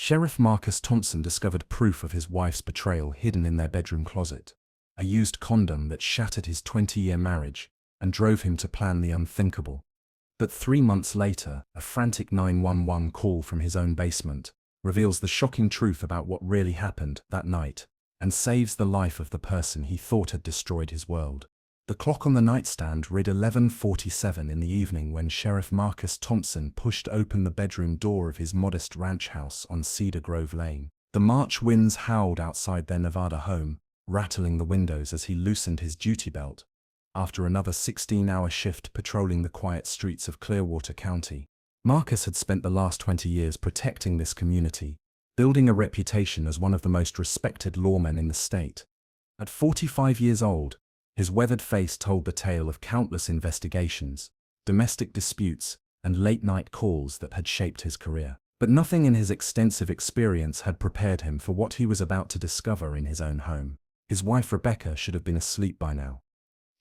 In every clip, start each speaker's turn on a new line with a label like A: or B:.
A: Sheriff Marcus Thompson discovered proof of his wife's betrayal hidden in their bedroom closet, a used condom that shattered his 20-year marriage and drove him to plan the unthinkable. But 3 months later, a frantic 911 call from his own basement reveals the shocking truth about what really happened that night and saves the life of the person he thought had destroyed his world. The clock on the nightstand read 11:47 in the evening when Sheriff Marcus Thompson pushed open the bedroom door of his modest ranch house on Cedar Grove Lane. The March winds howled outside their Nevada home, rattling the windows as he loosened his duty belt. After another 16-hour shift patrolling the quiet streets of Clearwater County, Marcus had spent the last 20 years protecting this community, building a reputation as one of the most respected lawmen in the state. At 45 years old, his weathered face told the tale of countless investigations, domestic disputes, and late-night calls that had shaped his career. But nothing in his extensive experience had prepared him for what he was about to discover in his own home. His wife Rebecca should have been asleep by now.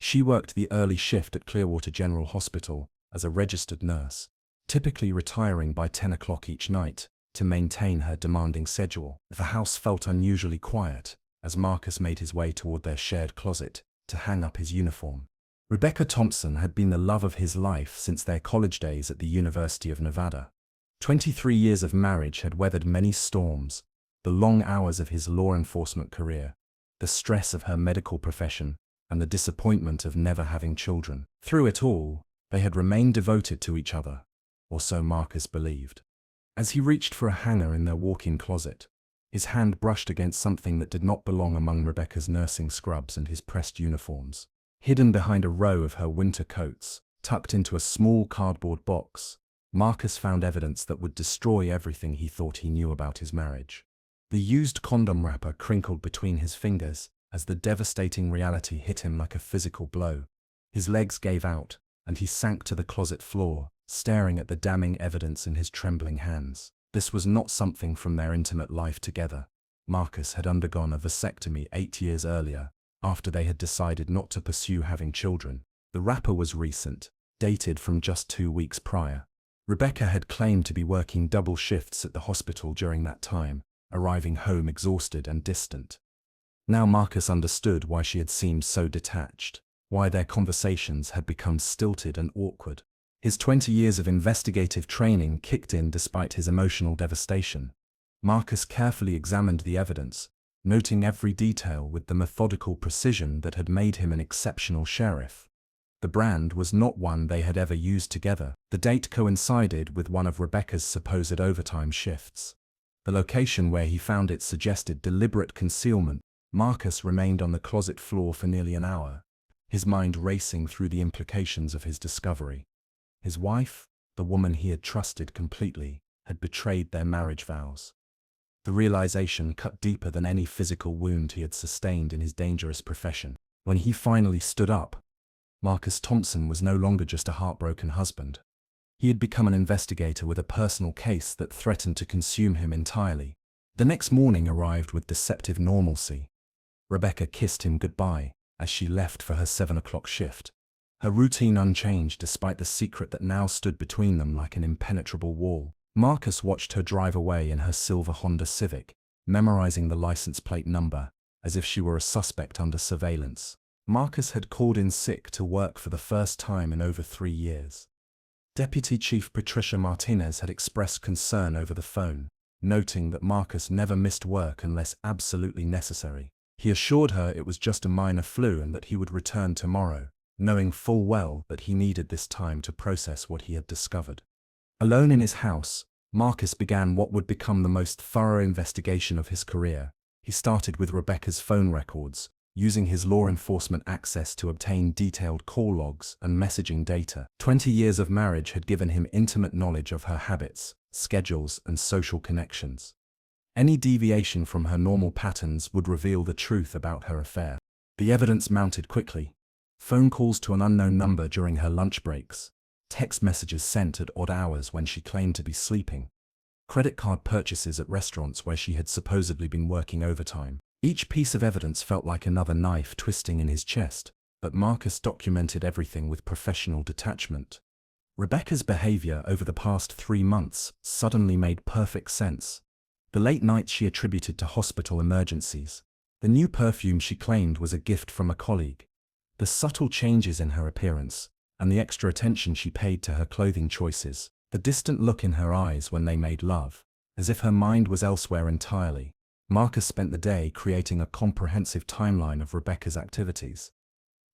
A: She worked the early shift at Clearwater General Hospital as a registered nurse, typically retiring by 10 o'clock each night to maintain her demanding schedule. The house felt unusually quiet as Marcus made his way toward their shared closet to hang up his uniform. Rebecca Thompson had been the love of his life since their college days at the University of Nevada. 23 years of marriage had weathered many storms, the long hours of his law enforcement career, the stress of her medical profession, and the disappointment of never having children. Through it all, they had remained devoted to each other, or so Marcus believed. As he reached for a hanger in their walk-in closet, his hand brushed against something that did not belong among Rebecca's nursing scrubs and his pressed uniforms. Hidden behind a row of her winter coats, tucked into a small cardboard box, Marcus found evidence that would destroy everything he thought he knew about his marriage. The used condom wrapper crinkled between his fingers as the devastating reality hit him like a physical blow. His legs gave out, and he sank to the closet floor, staring at the damning evidence in his trembling hands. This was not something from their intimate life together. Marcus had undergone a vasectomy 8 years earlier, after they had decided not to pursue having children. The wrapper was recent, dated from just 2 weeks prior. Rebecca had claimed to be working double shifts at the hospital during that time, arriving home exhausted and distant. Now Marcus understood why she had seemed so detached, why their conversations had become stilted and awkward. His 20 years of investigative training kicked in despite his emotional devastation. Marcus carefully examined the evidence, noting every detail with the methodical precision that had made him an exceptional sheriff. The brand was not one they had ever used together. The date coincided with one of Rebecca's supposed overtime shifts. The location where he found it suggested deliberate concealment. Marcus remained on the closet floor for nearly an hour, his mind racing through the implications of his discovery. His wife, the woman he had trusted completely, had betrayed their marriage vows. The realization cut deeper than any physical wound he had sustained in his dangerous profession. When he finally stood up, Marcus Thompson was no longer just a heartbroken husband. He had become an investigator with a personal case that threatened to consume him entirely. The next morning arrived with deceptive normalcy. Rebecca kissed him goodbye as she left for her 7 o'clock shift, her routine unchanged despite the secret that now stood between them like an impenetrable wall. Marcus watched her drive away in her silver Honda Civic, memorizing the license plate number as if she were a suspect under surveillance. Marcus had called in sick to work for the first time in over 3 years. Deputy Chief Patricia Martinez had expressed concern over the phone, noting that Marcus never missed work unless absolutely necessary. He assured her it was just a minor flu and that he would return tomorrow, knowing full well that he needed this time to process what he had discovered. Alone in his house, Marcus began what would become the most thorough investigation of his career. He started with Rebecca's phone records, using his law enforcement access to obtain detailed call logs and messaging data. 20 years of marriage had given him intimate knowledge of her habits, schedules, and social connections. Any deviation from her normal patterns would reveal the truth about her affair. The evidence mounted quickly. Phone calls to an unknown number during her lunch breaks, text messages sent at odd hours when she claimed to be sleeping, credit card purchases at restaurants where she had supposedly been working overtime. Each piece of evidence felt like another knife twisting in his chest, but Marcus documented everything with professional detachment. Rebecca's behavior over the past 3 months suddenly made perfect sense. The late nights she attributed to hospital emergencies. The new perfume she claimed was a gift from a colleague. The subtle changes in her appearance, and the extra attention she paid to her clothing choices. The distant look in her eyes when they made love, as if her mind was elsewhere entirely. Marcus spent the day creating a comprehensive timeline of Rebecca's activities.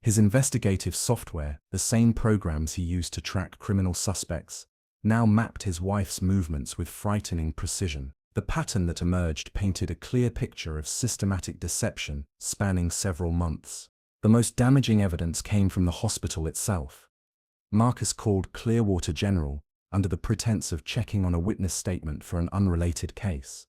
A: His investigative software, the same programs he used to track criminal suspects, now mapped his wife's movements with frightening precision. The pattern that emerged painted a clear picture of systematic deception spanning several months. The most damaging evidence came from the hospital itself. Marcus called Clearwater General under the pretense of checking on a witness statement for an unrelated case.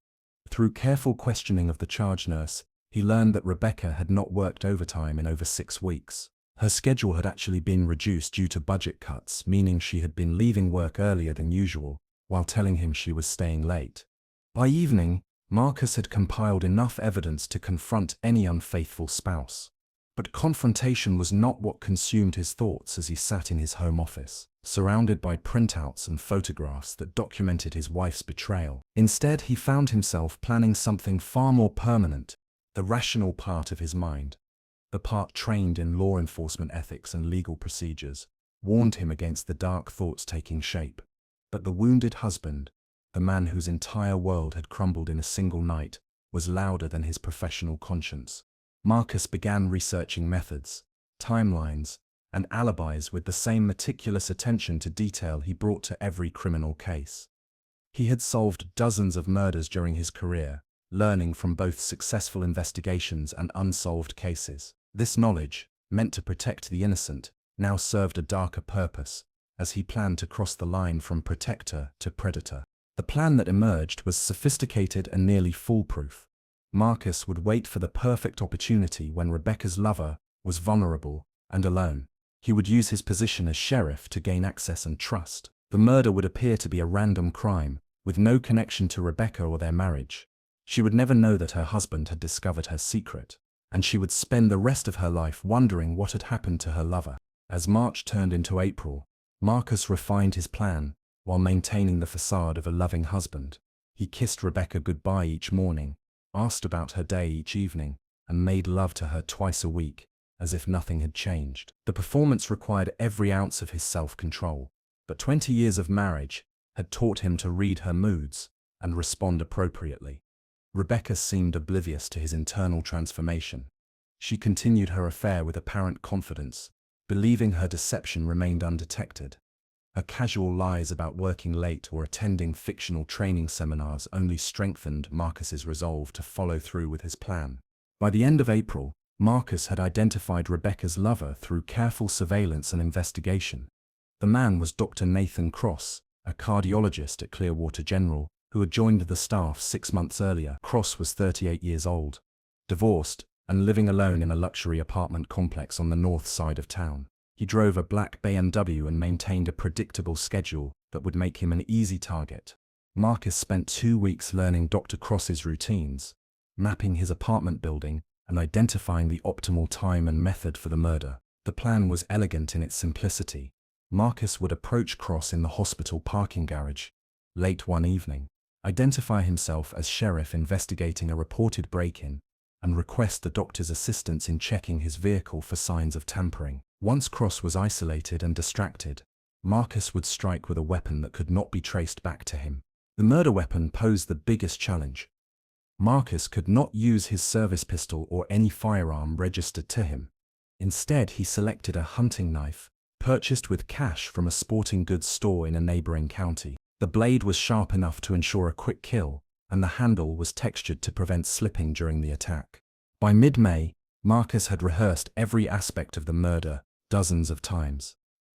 A: Through careful questioning of the charge nurse, he learned that Rebecca had not worked overtime in over 6 weeks. Her schedule had actually been reduced due to budget cuts, meaning she had been leaving work earlier than usual, while telling him she was staying late. By evening, Marcus had compiled enough evidence to confront any unfaithful spouse. But confrontation was not what consumed his thoughts as he sat in his home office, surrounded by printouts and photographs that documented his wife's betrayal. Instead, he found himself planning something far more permanent, the rational part of his mind. The part trained in law enforcement ethics and legal procedures warned him against the dark thoughts taking shape. But the wounded husband, the man whose entire world had crumbled in a single night, was louder than his professional conscience. Marcus began researching methods, timelines, and alibis with the same meticulous attention to detail he brought to every criminal case. He had solved dozens of murders during his career, learning from both successful investigations and unsolved cases. This knowledge, meant to protect the innocent, now served a darker purpose, as he planned to cross the line from protector to predator. The plan that emerged was sophisticated and nearly foolproof. Marcus would wait for the perfect opportunity when Rebecca's lover was vulnerable and alone. He would use his position as sheriff to gain access and trust. The murder would appear to be a random crime, with no connection to Rebecca or their marriage. She would never know that her husband had discovered her secret, and she would spend the rest of her life wondering what had happened to her lover. As March turned into April, Marcus refined his plan while maintaining the facade of a loving husband. He kissed Rebecca goodbye each morning, asked about her day each evening, and made love to her twice a week, as if nothing had changed. The performance required every ounce of his self-control, but 20 years of marriage had taught him to read her moods and respond appropriately. Rebecca seemed oblivious to his internal transformation. She continued her affair with apparent confidence, believing her deception remained undetected. Her casual lies about working late or attending fictional training seminars only strengthened Marcus's resolve to follow through with his plan. By the end of April, Marcus had identified Rebecca's lover through careful surveillance and investigation. The man was Dr. Nathan Cross, a cardiologist at Clearwater General, who had joined the staff 6 months earlier. Cross was 38 years old, divorced, and living alone in a luxury apartment complex on the north side of town. He drove a black BMW and maintained a predictable schedule that would make him an easy target. Marcus spent 2 weeks learning Dr. Cross's routines, mapping his apartment building, and identifying the optimal time and method for the murder. The plan was elegant in its simplicity. Marcus would approach Cross in the hospital parking garage late one evening, identify himself as sheriff investigating a reported break-in, and request the doctor's assistance in checking his vehicle for signs of tampering. Once Cross was isolated and distracted, Marcus would strike with a weapon that could not be traced back to him. The murder weapon posed the biggest challenge. Marcus could not use his service pistol or any firearm registered to him. Instead, he selected a hunting knife, purchased with cash from a sporting goods store in a neighboring county. The blade was sharp enough to ensure a quick kill, and the handle was textured to prevent slipping during the attack. By mid-May, Marcus had rehearsed every aspect of the murder dozens of times.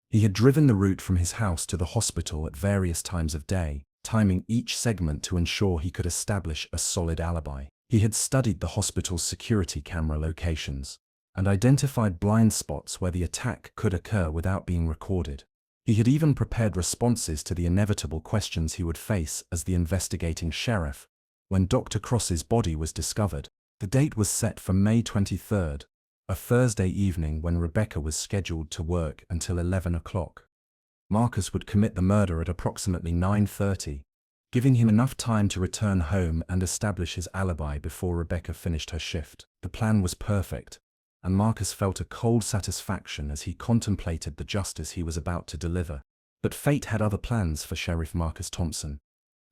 A: He had driven the route from his house to the hospital at various times of day, timing each segment to ensure he could establish a solid alibi. He had studied the hospital's security camera locations and identified blind spots where the attack could occur without being recorded. He had even prepared responses to the inevitable questions he would face as the investigating sheriff when Dr. Cross's body was discovered. The date was set for May 23rd, a Thursday evening when Rebecca was scheduled to work until 11 o'clock. Marcus would commit the murder at approximately 9:30, giving him enough time to return home and establish his alibi before Rebecca finished her shift. The plan was perfect, and Marcus felt a cold satisfaction as he contemplated the justice he was about to deliver. But fate had other plans for Sheriff Marcus Thompson,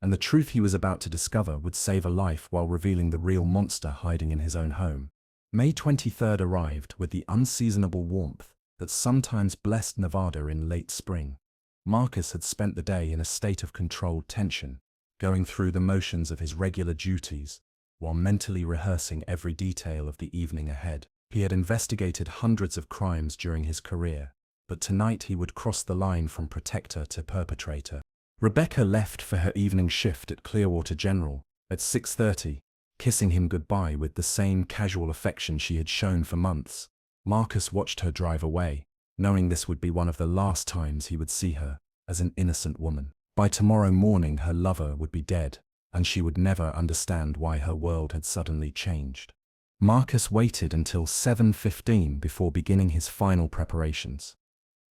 A: and the truth he was about to discover would save a life while revealing the real monster hiding in his own home. May 23rd arrived with the unseasonable warmth that sometimes blessed Nevada in late spring. Marcus had spent the day in a state of controlled tension, going through the motions of his regular duties, while mentally rehearsing every detail of the evening ahead. He had investigated hundreds of crimes during his career, but tonight he would cross the line from protector to perpetrator. Rebecca left for her evening shift at Clearwater General at 6:30, kissing him goodbye with the same casual affection she had shown for months. Marcus watched her drive away, knowing this would be one of the last times he would see her as an innocent woman. By tomorrow morning her lover would be dead, and she would never understand why her world had suddenly changed. Marcus waited until 7:15 before beginning his final preparations.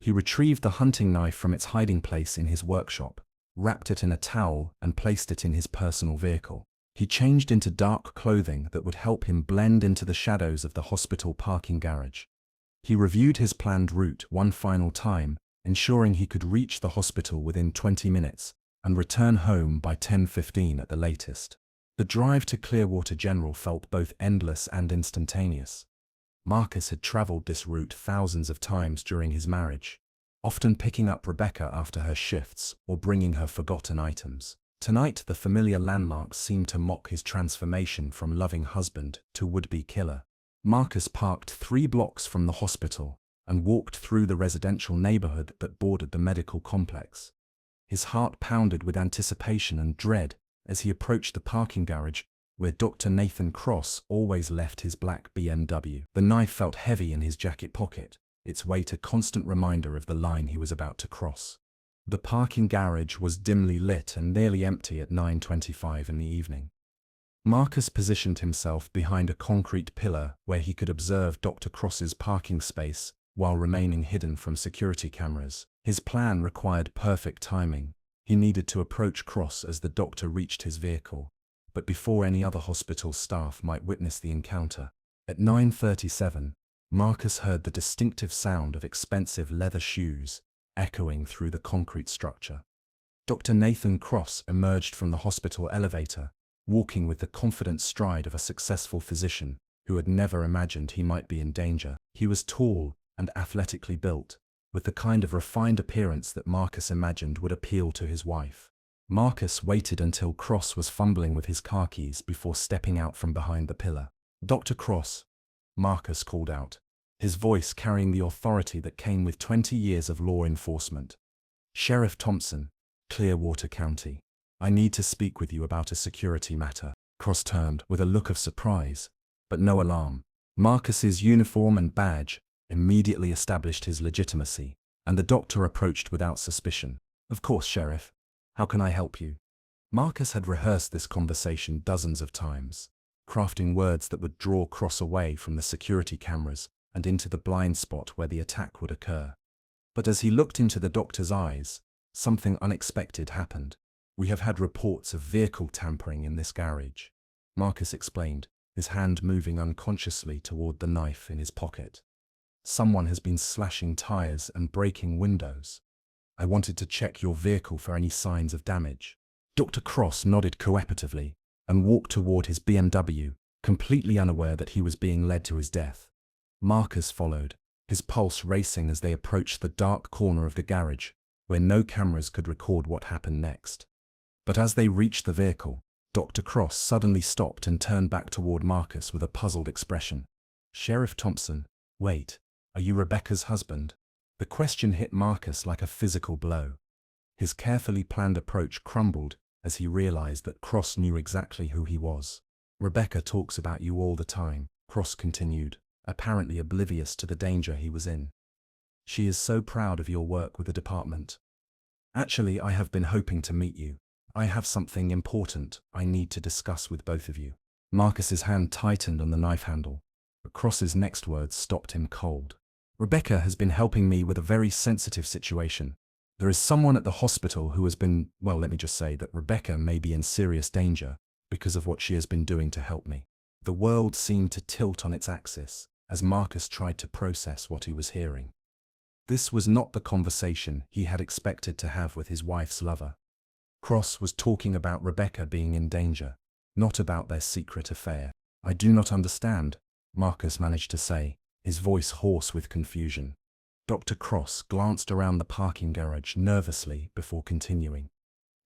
A: He retrieved the hunting knife from its hiding place in his workshop, wrapped it in a towel, and placed it in his personal vehicle. He changed into dark clothing that would help him blend into the shadows of the hospital parking garage. He reviewed his planned route one final time, ensuring he could reach the hospital within 20 minutes and return home by 10:15 at the latest. The drive to Clearwater General felt both endless and instantaneous. Marcus had traveled this route thousands of times during his marriage, often picking up Rebecca after her shifts or bringing her forgotten items. Tonight, the familiar landmarks seemed to mock his transformation from loving husband to would-be killer. Marcus parked 3 blocks from the hospital and walked through the residential neighborhood that bordered the medical complex. His heart pounded with anticipation and dread as he approached the parking garage where Dr. Nathan Cross always left his black BMW. The knife felt heavy in his jacket pocket, its weight a constant reminder of the line he was about to cross. The parking garage was dimly lit and nearly empty at 9:25 in the evening. Marcus positioned himself behind a concrete pillar where he could observe Dr. Cross's parking space while remaining hidden from security cameras. His plan required perfect timing. He needed to approach Cross as the doctor reached his vehicle, but before any other hospital staff might witness the encounter. At 9:37, Marcus heard the distinctive sound of expensive leather shoes echoing through the concrete structure. Dr. Nathan Cross emerged from the hospital elevator, walking with the confident stride of a successful physician who had never imagined he might be in danger. He was tall and athletically built, with the kind of refined appearance that Marcus imagined would appeal to his wife. Marcus waited until Cross was fumbling with his car keys before stepping out from behind the pillar. "Dr. Cross," Marcus called out, his voice carrying the authority that came with 20 years of law enforcement. "Sheriff Thompson, Clearwater County. I need to speak with you about a security matter." Cross turned with a look of surprise, but no alarm. Marcus's uniform and badge immediately established his legitimacy, and the doctor approached without suspicion. "Of course, Sheriff. How can I help you?" Marcus had rehearsed this conversation dozens of times, crafting words that would draw Cross away from the security cameras and into the blind spot where the attack would occur. But as he looked into the doctor's eyes, something unexpected happened. "We have had reports of vehicle tampering in this garage," Marcus explained, his hand moving unconsciously toward the knife in his pocket. "Someone has been slashing tires and breaking windows. I wanted to check your vehicle for any signs of damage." Dr. Cross nodded cooperatively and walked toward his BMW, completely unaware that he was being led to his death. Marcus followed, his pulse racing as they approached the dark corner of the garage, where no cameras could record what happened next. But as they reached the vehicle, Dr. Cross suddenly stopped and turned back toward Marcus with a puzzled expression. "Sheriff Thompson, wait, are you Rebecca's husband?" The question hit Marcus like a physical blow. His carefully planned approach crumbled as he realized that Cross knew exactly who he was. "Rebecca talks about you all the time," Cross continued, apparently oblivious to the danger he was in. "She is so proud of your work with the department. Actually, I have been hoping to meet you. I have something important I need to discuss with both of you." Marcus's hand tightened on the knife handle, but Cross's next words stopped him cold. "Rebecca has been helping me with a very sensitive situation. There is someone at the hospital who has been, well, let me just say that Rebecca may be in serious danger because of what she has been doing to help me. The world seemed to tilt on its axis as Marcus tried to process what he was hearing. This was not the conversation he had expected to have with his wife's lover. Cross was talking about Rebecca being in danger, not about their secret affair. "I do not understand," Marcus managed to say, his voice hoarse with confusion. Dr. Cross glanced around the parking garage nervously before continuing.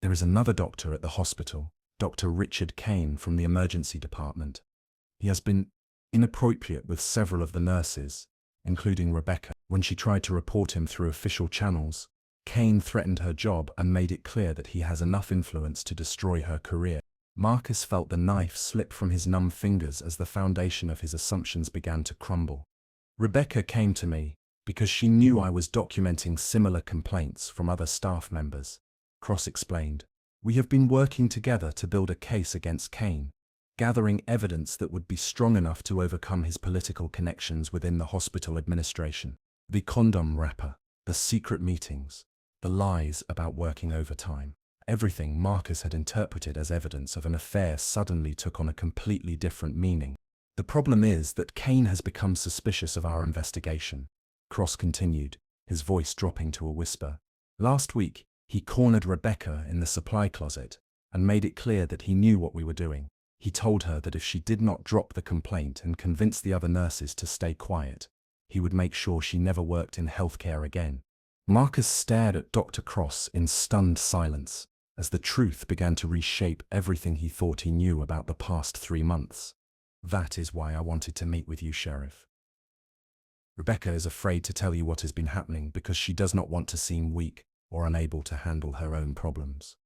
A: "There is another doctor at the hospital, Dr. Richard Kane from the emergency department. He has been inappropriate with several of the nurses, including Rebecca. When she tried to report him through official channels, Kane threatened her job and made it clear that he has enough influence to destroy her career." Marcus felt the knife slip from his numb fingers as the foundation of his assumptions began to crumble. "Rebecca came to me because she knew I was documenting similar complaints from other staff members," Cross explained. "We have been working together to build a case against Kane, gathering evidence that would be strong enough to overcome his political connections within the hospital administration. The condom wrapper, the secret meetings, the lies about working overtime. Everything Marcus had interpreted as evidence of an affair suddenly took on a completely different meaning. "The problem is that Kane has become suspicious of our investigation," Cross continued, his voice dropping to a whisper. "Last week, he cornered Rebecca in the supply closet and made it clear that he knew what we were doing. He told her that if she did not drop the complaint and convince the other nurses to stay quiet, he would make sure she never worked in healthcare again." Marcus stared at Dr. Cross in stunned silence as the truth began to reshape everything he thought he knew about the past 3 months. "That is why I wanted to meet with you, Sheriff. Rebecca is afraid to tell you what has been happening because she does not want to seem weak or unable to handle her own problems.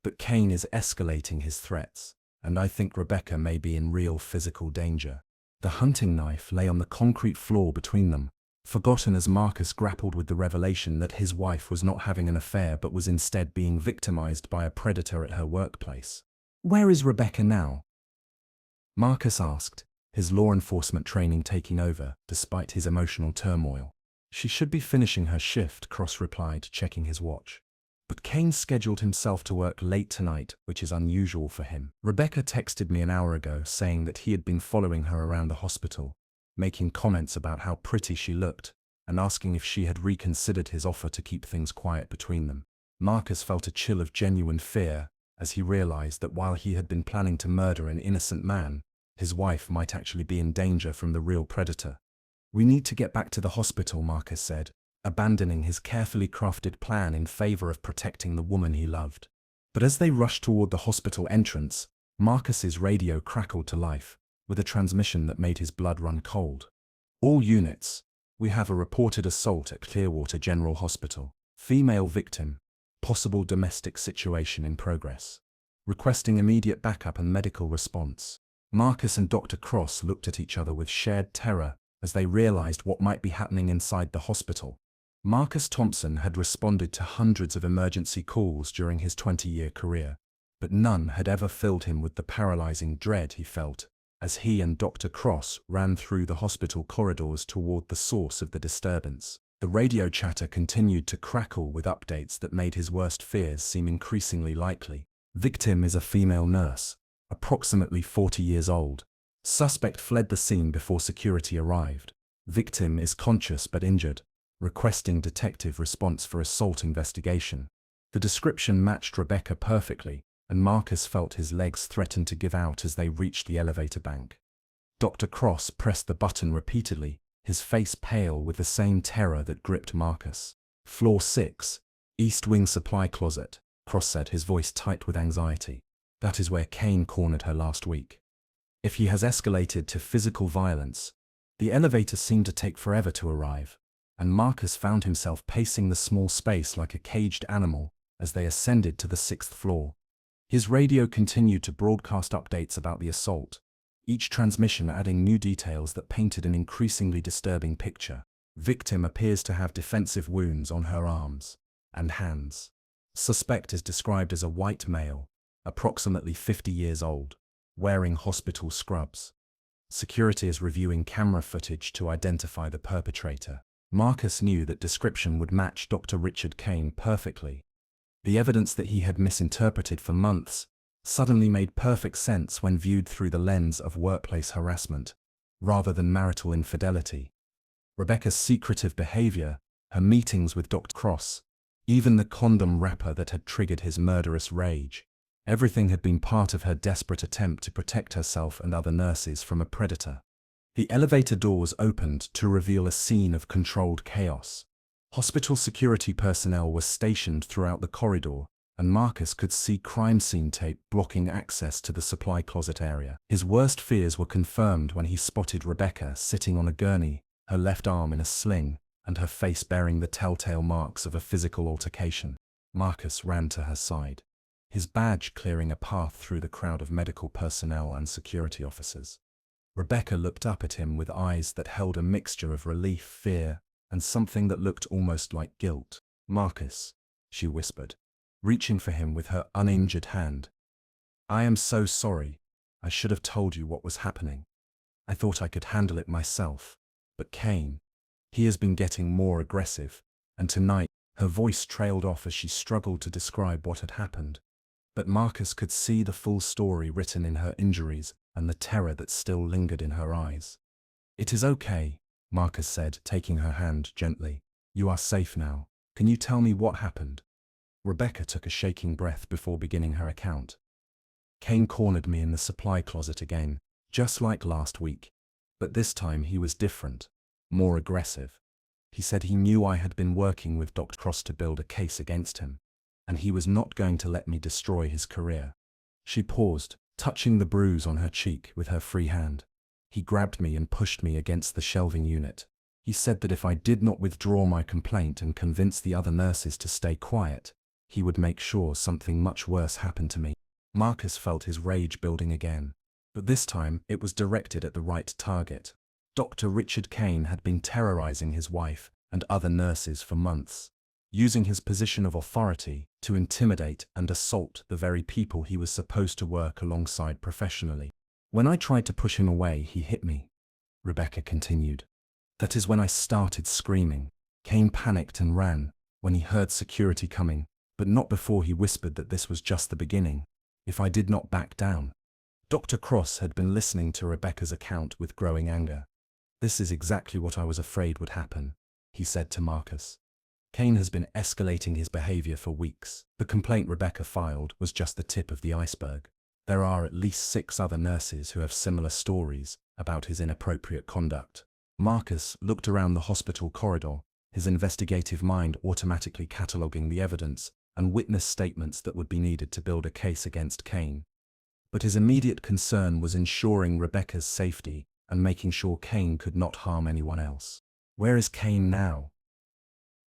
A: But Kane is escalating his threats, and I think Rebecca may be in real physical danger." The hunting knife lay on the concrete floor between them, forgotten as Marcus grappled with the revelation that his wife was not having an affair but was instead being victimized by a predator at her workplace. "Where is Rebecca now?" Marcus asked, his law enforcement training taking over despite his emotional turmoil. "She should be finishing her shift," Cross replied, checking his watch. "But Kane scheduled himself to work late tonight, which is unusual for him. Rebecca texted me an hour ago saying that he had been following her around the hospital, making comments about how pretty she looked, and asking if she had reconsidered his offer to keep things quiet between them." Marcus felt a chill of genuine fear as he realized that while he had been planning to murder an innocent man, his wife might actually be in danger from the real predator. "We need to get back to the hospital," Marcus said, abandoning his carefully crafted plan in favor of protecting the woman he loved. But as they rushed toward the hospital entrance, Marcus's radio crackled to life, with a transmission that made his blood run cold. "All units, we have a reported assault at Clearwater General Hospital. Female victim. Possible domestic situation in progress. Requesting immediate backup and medical response." Marcus and Dr. Cross looked at each other with shared terror as they realized what might be happening inside the hospital. Marcus Thompson had responded to hundreds of emergency calls during his 20-year career, but none had ever filled him with the paralyzing dread he felt as he and Dr. Cross ran through the hospital corridors toward the source of the disturbance. The radio chatter continued to crackle with updates that made his worst fears seem increasingly likely. "Victim is a female nurse, approximately 40 years old. Suspect fled the scene before security arrived. Victim is conscious but injured. Requesting detective response for assault investigation." The description matched Rebecca perfectly, and Marcus felt his legs threaten to give out as they reached the elevator bank. Dr. Cross pressed the button repeatedly, his face pale with the same terror that gripped Marcus. "Floor 6, East Wing Supply Closet," Cross said, his voice tight with anxiety. "That is where Kane cornered her last week. If he has escalated to physical violence." The elevator seemed to take forever to arrive, and Marcus found himself pacing the small space like a caged animal as they ascended to the 6th floor. His radio continued to broadcast updates about the assault, each transmission adding new details that painted an increasingly disturbing picture. "Victim appears to have defensive wounds on her arms and hands. Suspect is described as a white male, approximately 50 years old, wearing hospital scrubs. Security is reviewing camera footage to identify the perpetrator." Marcus knew that description would match Dr. Richard Kane perfectly. The evidence that he had misinterpreted for months suddenly made perfect sense when viewed through the lens of workplace harassment, rather than marital infidelity. Rebecca's secretive behavior, her meetings with Dr. Cross, even the condom wrapper that had triggered his murderous rage, everything had been part of her desperate attempt to protect herself and other nurses from a predator. The elevator doors opened to reveal a scene of controlled chaos. Hospital security personnel were stationed throughout the corridor, and Marcus could see crime scene tape blocking access to the supply closet area. His worst fears were confirmed when he spotted Rebecca sitting on a gurney, her left arm in a sling, and her face bearing the telltale marks of a physical altercation. Marcus ran to her side, his badge clearing a path through the crowd of medical personnel and security officers. Rebecca looked up at him with eyes that held a mixture of relief, fear, and something that looked almost like guilt. "Marcus," she whispered, reaching for him with her uninjured hand. "I am so sorry. I should have told you what was happening. I thought I could handle it myself. But Kane, he has been getting more aggressive, and tonight," her voice trailed off as she struggled to describe what had happened. But Marcus could see the full story written in her injuries and the terror that still lingered in her eyes. "It is okay," Marcus said, taking her hand gently. "You are safe now. Can you tell me what happened?" Rebecca took a shaking breath before beginning her account. "Kane cornered me in the supply closet again, just like last week. But this time he was different, more aggressive. He said he knew I had been working with Dr. Cross to build a case against him, and he was not going to let me destroy his career." She paused, touching the bruise on her cheek with her free hand. "He grabbed me and pushed me against the shelving unit. He said that if I did not withdraw my complaint and convince the other nurses to stay quiet, he would make sure something much worse happened to me." Marcus felt his rage building again, but this time it was directed at the right target. Dr. Richard Kane had been terrorizing his wife and other nurses for months, using his position of authority to intimidate and assault the very people he was supposed to work alongside professionally. "When I tried to push him away, he hit me," Rebecca continued. "That is when I started screaming. Kane panicked and ran when he heard security coming, but not before he whispered that this was just the beginning, if I did not back down." Dr. Cross had been listening to Rebecca's account with growing anger. "This is exactly what I was afraid would happen," he said to Marcus. "Kane has been escalating his behavior for weeks. The complaint Rebecca filed was just the tip of the iceberg. There are at least 6 other nurses who have similar stories about his inappropriate conduct." Marcus looked around the hospital corridor, his investigative mind automatically cataloguing the evidence and witness statements that would be needed to build a case against Kane. But his immediate concern was ensuring Rebecca's safety and making sure Kane could not harm anyone else. "Where is Kane now?"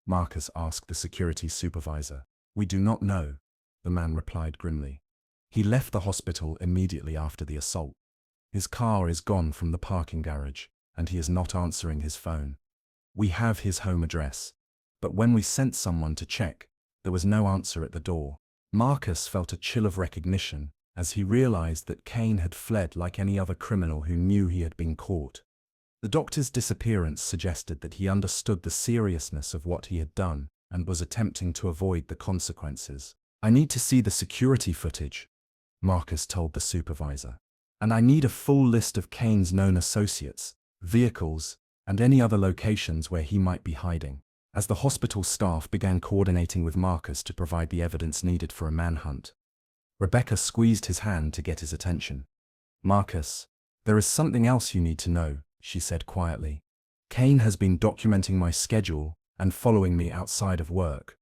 A: Marcus asked the security supervisor. "We do not know," the man replied grimly. "He left the hospital immediately after the assault. His car is gone from the parking garage, and he is not answering his phone. We have his home address, but when we sent someone to check, there was no answer at the door." Marcus felt a chill of recognition as he realized that Kane had fled like any other criminal who knew he had been caught. The doctor's disappearance suggested that he understood the seriousness of what he had done and was attempting to avoid the consequences. "I need to see the security footage," Marcus told the supervisor. "And I need a full list of Kane's known associates, vehicles, and any other locations where he might be hiding." As the hospital staff began coordinating with Marcus to provide the evidence needed for a manhunt, Rebecca squeezed his hand to get his attention. "Marcus, there is something else you need to know," she said quietly. "Kane has been documenting my schedule and following me outside of work.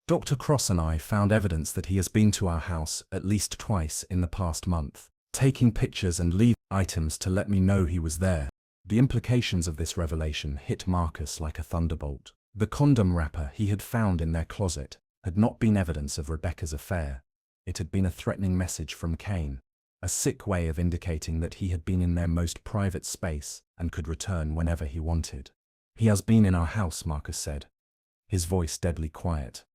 A: Dr. Cross and I found evidence that he has been to our house at least twice in the past month, taking pictures and leaving items to let me know he was there." The implications of this revelation hit Marcus like a thunderbolt. The condom wrapper he had found in their closet had not been evidence of Rebecca's affair. It had been a threatening message from Kane, a sick way of indicating that he had been in their most private space and could return whenever he wanted. "He has been in our house," Marcus said, his voice deadly quiet.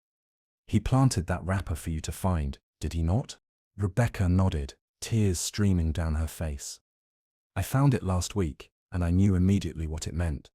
A: "He planted that wrapper for you to find, did he not?" Rebecca nodded, tears streaming down her face. "I found it last week, and I knew immediately what it meant.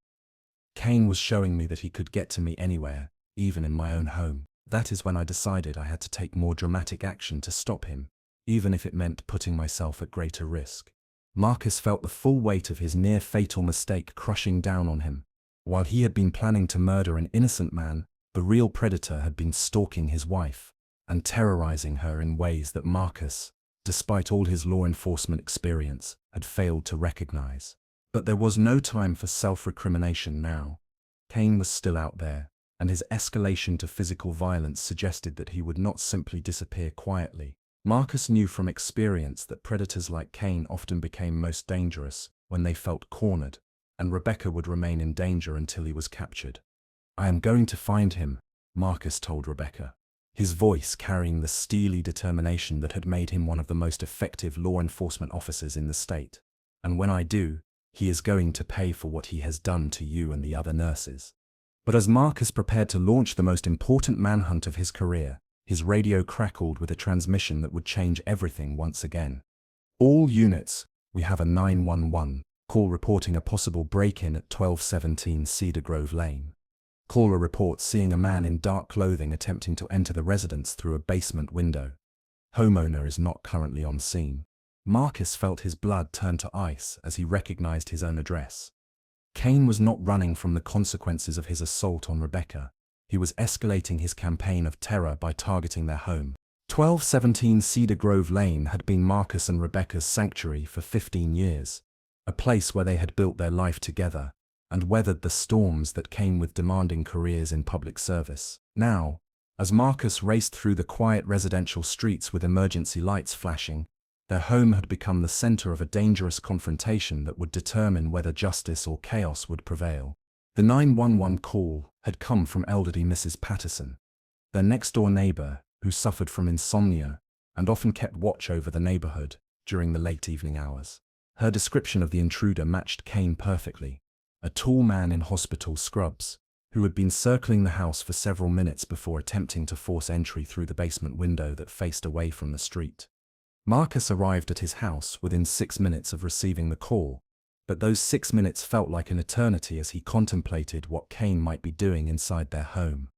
A: Kane was showing me that he could get to me anywhere, even in my own home. That is when I decided I had to take more dramatic action to stop him, even if it meant putting myself at greater risk. Marcus felt the full weight of his near-fatal mistake crushing down on him. While he had been planning to murder an innocent man, the real predator had been stalking his wife and terrorizing her in ways that Marcus, despite all his law enforcement experience, had failed to recognize. But there was no time for self-recrimination now. Kane was still out there, and his escalation to physical violence suggested that he would not simply disappear quietly. Marcus knew from experience that predators like Kane often became most dangerous when they felt cornered, and Rebecca would remain in danger until he was captured. "I am going to find him," Marcus told Rebecca, his voice carrying the steely determination that had made him one of the most effective law enforcement officers in the state. "And when I do, he is going to pay for what he has done to you and the other nurses." But as Marcus prepared to launch the most important manhunt of his career, his radio crackled with a transmission that would change everything once again. "All units, we have a 911 call reporting a possible break-in at 1217 Cedar Grove Lane. Caller reports seeing a man in dark clothing attempting to enter the residence through a basement window. Homeowner is not currently on scene." Marcus felt his blood turn to ice as he recognized his own address. Kane was not running from the consequences of his assault on Rebecca. He was escalating his campaign of terror by targeting their home. 1217 Cedar Grove Lane had been Marcus and Rebecca's sanctuary for 15 years, a place where they had built their life together and weathered the storms that came with demanding careers in public service. Now, as Marcus raced through the quiet residential streets with emergency lights flashing, their home had become the center of a dangerous confrontation that would determine whether justice or chaos would prevail. The 911 call had come from elderly Mrs. Patterson, their next-door neighbor who suffered from insomnia and often kept watch over the neighborhood during the late evening hours. Her description of the intruder matched Kane perfectly. A tall man in hospital scrubs, who had been circling the house for several minutes before attempting to force entry through the basement window that faced away from the street. Marcus arrived at his house within 6 minutes of receiving the call, but those 6 minutes felt like an eternity as he contemplated what Kane might be doing inside their home.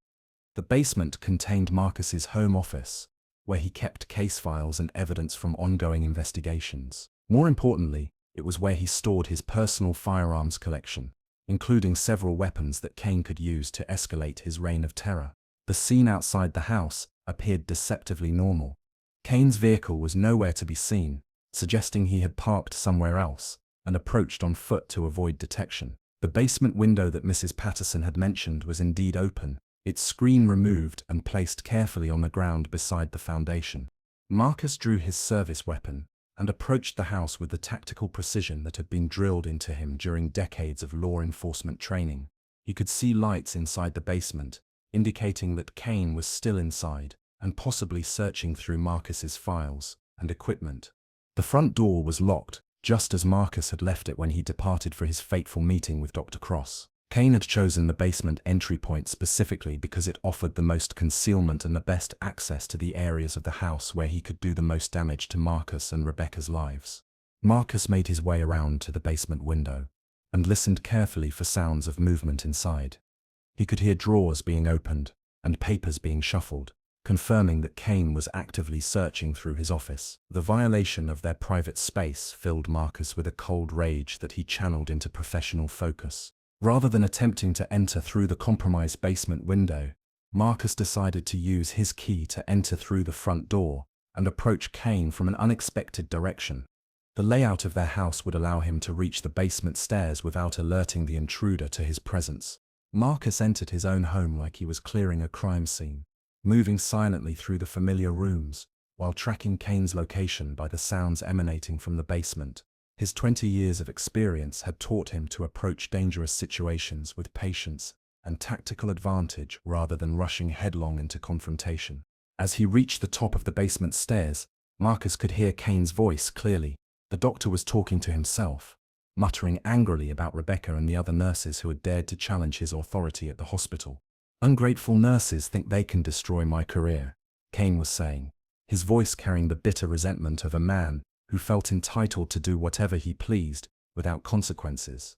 A: The basement contained Marcus's home office, where he kept case files and evidence from ongoing investigations. More importantly, it was where he stored his personal firearms collection, including several weapons that Kane could use to escalate his reign of terror. The scene outside the house appeared deceptively normal. Kane's vehicle was nowhere to be seen, suggesting he had parked somewhere else and approached on foot to avoid detection. The basement window that Mrs. Patterson had mentioned was indeed open, its screen removed and placed carefully on the ground beside the foundation. Marcus drew his service weapon and approached the house with the tactical precision that had been drilled into him during decades of law enforcement training. He could see lights inside the basement, indicating that Kane was still inside and possibly searching through Marcus's files and equipment. The front door was locked, just as Marcus had left it when he departed for his fateful meeting with Dr. Cross. Kane had chosen the basement entry point specifically because it offered the most concealment and the best access to the areas of the house where he could do the most damage to Marcus and Rebecca's lives. Marcus made his way around to the basement window and listened carefully for sounds of movement inside. He could hear drawers being opened and papers being shuffled, confirming that Kane was actively searching through his office. The violation of their private space filled Marcus with a cold rage that he channeled into professional focus. Rather than attempting to enter through the compromised basement window, Marcus decided to use his key to enter through the front door and approach Kane from an unexpected direction. The layout of their house would allow him to reach the basement stairs without alerting the intruder to his presence. Marcus entered his own home like he was clearing a crime scene, moving silently through the familiar rooms while tracking Kane's location by the sounds emanating from the basement. His 20 years of experience had taught him to approach dangerous situations with patience and tactical advantage rather than rushing headlong into confrontation. As he reached the top of the basement stairs, Marcus could hear Kane's voice clearly. The doctor was talking to himself, muttering angrily about Rebecca and the other nurses who had dared to challenge his authority at the hospital. "Ungrateful nurses think they can destroy my career," Kane was saying, his voice carrying the bitter resentment of a man who felt entitled to do whatever he pleased without consequences.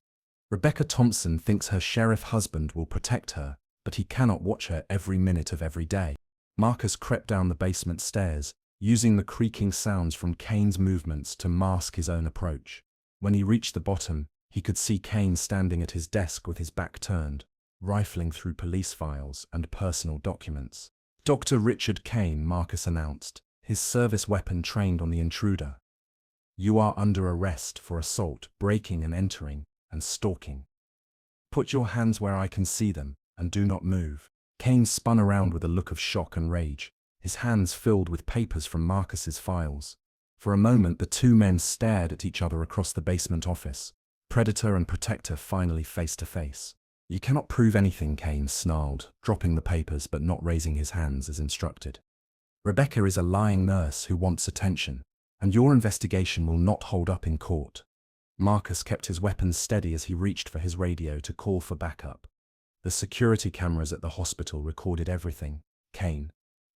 A: Rebecca Thompson thinks her sheriff husband will protect her, but he cannot watch her every minute of every day. Marcus crept down the basement stairs, using the creaking sounds from Kane's movements to mask his own approach. When he reached the bottom, he could see Kane standing at his desk with his back turned, rifling through police files and personal documents. Dr. Richard Kane, Marcus announced, his service weapon trained on the intruder. You are under arrest for assault, breaking and entering, and stalking. Put your hands where I can see them, and do not move. Kane spun around with a look of shock and rage, his hands filled with papers from Marcus's files. For a moment the two men stared at each other across the basement office, predator and protector finally face to face. You cannot prove anything, Kane snarled, dropping the papers but not raising his hands as instructed. Rebecca is a lying nurse who wants attention, and your investigation will not hold up in court. Marcus kept his weapons steady as he reached for his radio to call for backup. The security cameras at the hospital recorded everything. Kane,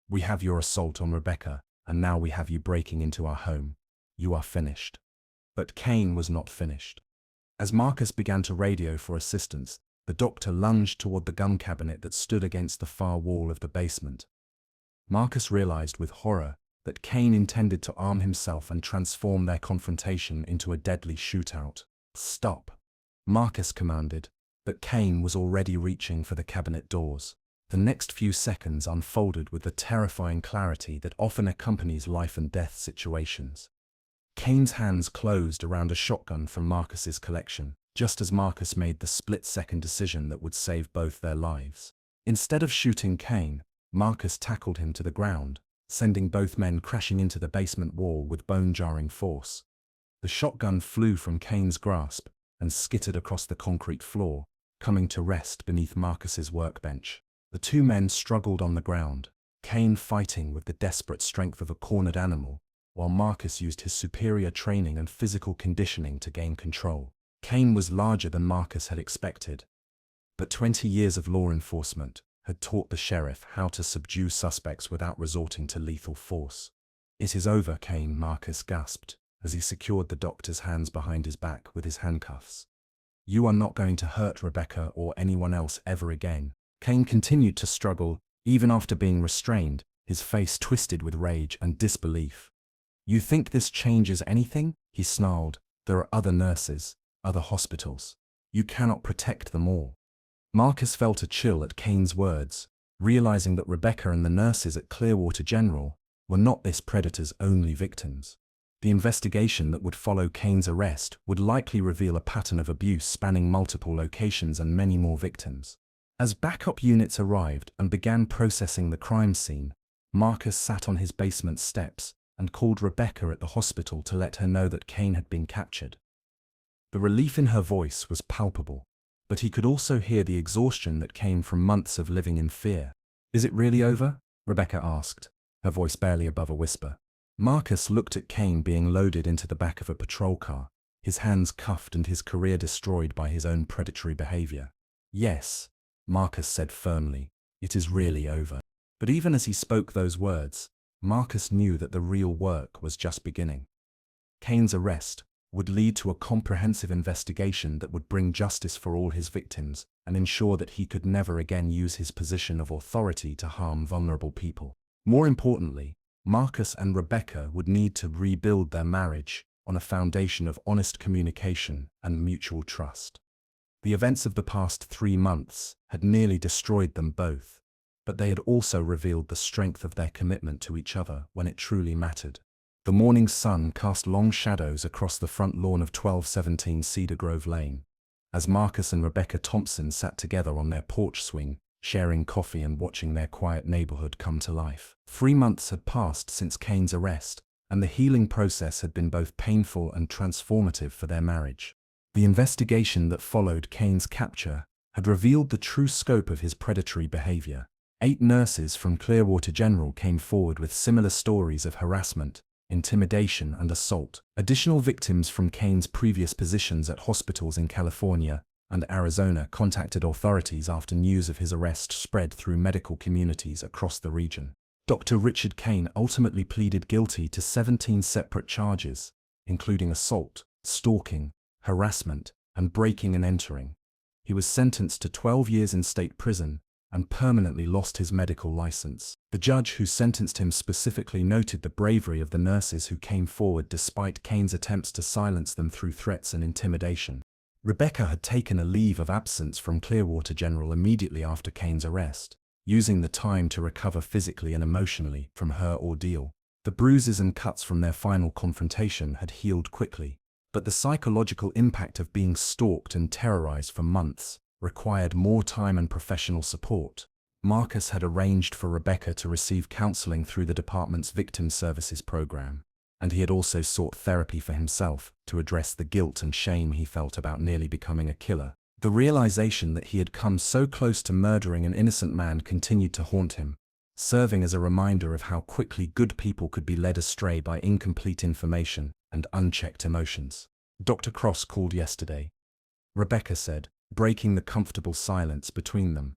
A: we have your assault on Rebecca, and now we have you breaking into our home. You are finished. But Kane was not finished. As Marcus began to radio for assistance, the doctor lunged toward the gun cabinet that stood against the far wall of the basement. Marcus realized with horror that Kane intended to arm himself and transform their confrontation into a deadly shootout. Stop, Marcus commanded, but Kane was already reaching for the cabinet doors. The next few seconds unfolded with the terrifying clarity that often accompanies life and death situations. Kane's hands closed around a shotgun from Marcus's collection, just as Marcus made the split-second decision that would save both their lives. Instead of shooting Kane, Marcus tackled him to the ground, sending both men crashing into the basement wall with bone-jarring force. The shotgun flew from Kane's grasp and skittered across the concrete floor, coming to rest beneath Marcus's workbench. The two men struggled on the ground, Kane fighting with the desperate strength of a cornered animal, while Marcus used his superior training and physical conditioning to gain control. Kane was larger than Marcus had expected, but 20 years of law enforcement had taught the sheriff how to subdue suspects without resorting to lethal force. It is over, Kane, Marcus gasped, as he secured the doctor's hands behind his back with his handcuffs. You are not going to hurt Rebecca or anyone else ever again. Kane continued to struggle, even after being restrained, his face twisted with rage and disbelief. You think this changes anything? He snarled. There are other nurses, other hospitals. You cannot protect them all. Marcus felt a chill at Kane's words, realizing that Rebecca and the nurses at Clearwater General were not this predator's only victims. The investigation that would follow Kane's arrest would likely reveal a pattern of abuse spanning multiple locations and many more victims. As backup units arrived and began processing the crime scene, Marcus sat on his basement steps and called Rebecca at the hospital to let her know that Kane had been captured. The relief in her voice was palpable, but he could also hear the exhaustion that came from months of living in fear. Is it really over? Rebecca asked, her voice barely above a whisper. Marcus looked at Kane being loaded into the back of a patrol car, his hands cuffed and his career destroyed by his own predatory behavior. Yes, Marcus said firmly, it is really over. But even as he spoke those words, Marcus knew that the real work was just beginning. Kane's arrest would lead to a comprehensive investigation that would bring justice for all his victims and ensure that he could never again use his position of authority to harm vulnerable people. More importantly, Marcus and Rebecca would need to rebuild their marriage on a foundation of honest communication and mutual trust. The events of the past 3 months had nearly destroyed them both, but they had also revealed the strength of their commitment to each other when it truly mattered. The morning sun cast long shadows across the front lawn of 1217 Cedar Grove Lane, as Marcus and Rebecca Thompson sat together on their porch swing, sharing coffee and watching their quiet neighborhood come to life. 3 months had passed since Kane's arrest, and the healing process had been both painful and transformative for their marriage. The investigation that followed Kane's capture had revealed the true scope of his predatory behavior. 8 nurses from Clearwater General came forward with similar stories of harassment, intimidation, and assault. Additional victims from Kane's previous positions at hospitals in California and Arizona contacted authorities after news of his arrest spread through medical communities across the region. Dr. Richard Kane ultimately pleaded guilty to 17 separate charges, including assault, stalking, harassment, and breaking and entering. He was sentenced to 12 years in state prison and permanently lost his medical license. The judge who sentenced him specifically noted the bravery of the nurses who came forward despite Kane's attempts to silence them through threats and intimidation. Rebecca had taken a leave of absence from Clearwater General immediately after Kane's arrest, using the time to recover physically and emotionally from her ordeal. The bruises and cuts from their final confrontation had healed quickly, but the psychological impact of being stalked and terrorized for months required more time and professional support. Marcus had arranged for Rebecca to receive counseling through the department's Victim Services program, and he had also sought therapy for himself to address the guilt and shame he felt about nearly becoming a killer. The realization that he had come so close to murdering an innocent man continued to haunt him, serving as a reminder of how quickly good people could be led astray by incomplete information and unchecked emotions. "Dr. Cross called yesterday," Rebecca said, breaking the comfortable silence between them.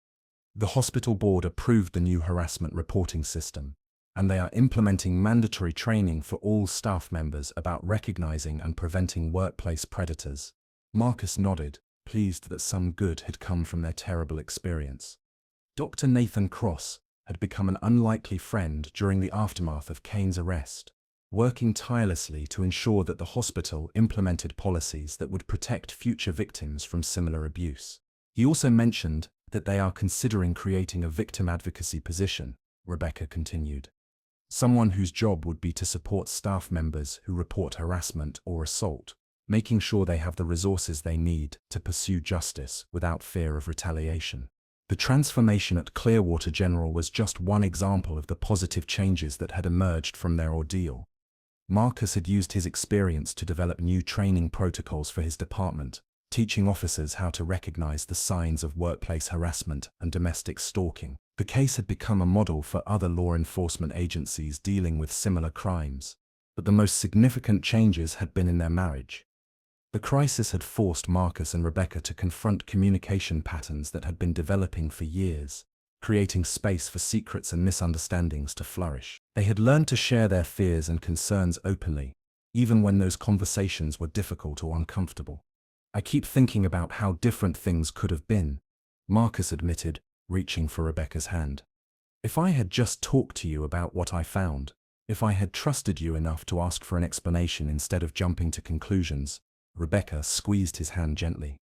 A: "The hospital board approved the new harassment reporting system, and they are implementing mandatory training for all staff members about recognizing and preventing workplace predators." Marcus nodded, pleased that some good had come from their terrible experience. Dr. Nathan Cross had become an unlikely friend during the aftermath of Kane's arrest, working tirelessly to ensure that the hospital implemented policies that would protect future victims from similar abuse. He also mentioned that they are considering creating a victim advocacy position, Rebecca continued. Someone whose job would be to support staff members who report harassment or assault, making sure they have the resources they need to pursue justice without fear of retaliation. The transformation at Clearwater General was just one example of the positive changes that had emerged from their ordeal. Marcus had used his experience to develop new training protocols for his department, teaching officers how to recognize the signs of workplace harassment and domestic stalking. The case had become a model for other law enforcement agencies dealing with similar crimes, but the most significant changes had been in their marriage. The crisis had forced Marcus and Rebecca to confront communication patterns that had been developing for years, creating space for secrets and misunderstandings to flourish. They had learned to share their fears and concerns openly, even when those conversations were difficult or uncomfortable. "I keep thinking about how different things could have been," Marcus admitted, reaching for Rebecca's hand. "If I had just talked to you about what I found, if I had trusted you enough to ask for an explanation instead of jumping to conclusions," Rebecca squeezed his hand gently.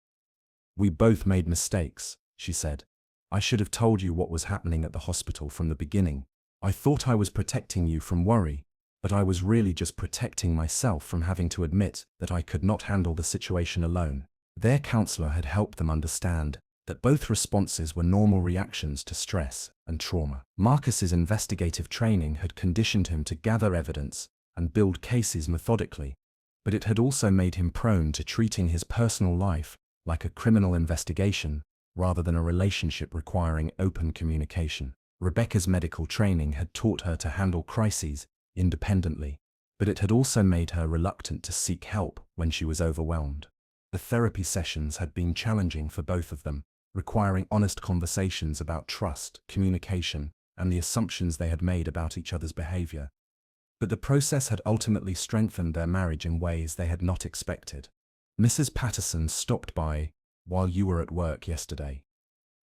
A: "We both made mistakes," she said. "I should have told you what was happening at the hospital from the beginning. I thought I was protecting you from worry, but I was really just protecting myself from having to admit that I could not handle the situation alone." Their counselor had helped them understand that both responses were normal reactions to stress and trauma. Marcus's investigative training had conditioned him to gather evidence and build cases methodically, but it had also made him prone to treating his personal life like a criminal investigation rather than a relationship requiring open communication. Rebecca's medical training had taught her to handle crises independently, but it had also made her reluctant to seek help when she was overwhelmed. The therapy sessions had been challenging for both of them, requiring honest conversations about trust, communication, and the assumptions they had made about each other's behavior. But the process had ultimately strengthened their marriage in ways they had not expected. "Mrs. Patterson stopped by while you were at work yesterday,"